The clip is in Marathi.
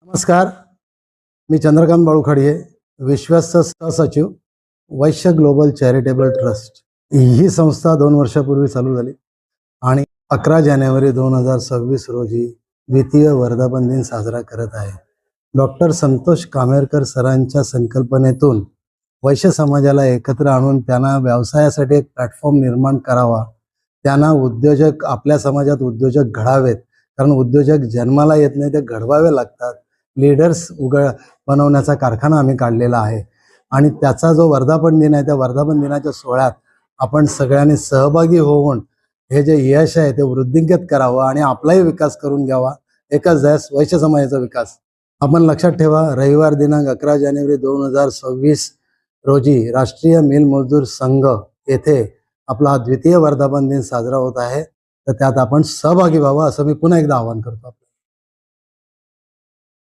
नमस्कार. मी चंद्रकांत बाळूखडिये, विश्वस्त सहसचिव, वैश्य ग्लोबल चॅरिटेबल ट्रस्ट. ही संस्था 2 वर्षापूर्वी चालू झाली आणि 11 जानेवारी 2026 रोजी द्वितीय वर्धापन दिन साजरा करत आहे. डॉक्टर संतोष कामेरकर सरांच्या संकल्पनेतून वैश्य समाजाला एकत्र आणून त्यांना व्यवसायासाठी एक प्लॅटफॉर्म निर्माण करावा, त्यांना उद्योजक, आपल्या समाजात उद्योजक घडावेत, कारण उद्योजक जन्माला येत नाही, ते घडवावे लागतात. लीडर्स बनवण्याचा कारखाना आम्ही काढलेला आहे आणि त्याचा जो वर्धापन दिन आहे, त्या वर्धापन दिनाच्या सोहळ्यात आपण सगळ्यांनी सहभागी होऊन हे जे यश आहे ते वृद्धिंगत करावं आणि आपलाही विकास करून घ्यावा. एकच ध्येय, वैश्य समाजाचा विकास. आपण लक्षात ठेवा, रविवार दिनांक 11 जानेवारी 2026 रोजी राष्ट्रीय मिल मजदूर संघ येथे आपला हा द्वितीय वर्धापन दिन साजरा होत आहे. तर त्यात आपण सहभागी व्हावं असं मी पुन्हा एकदा आवाहन करतो.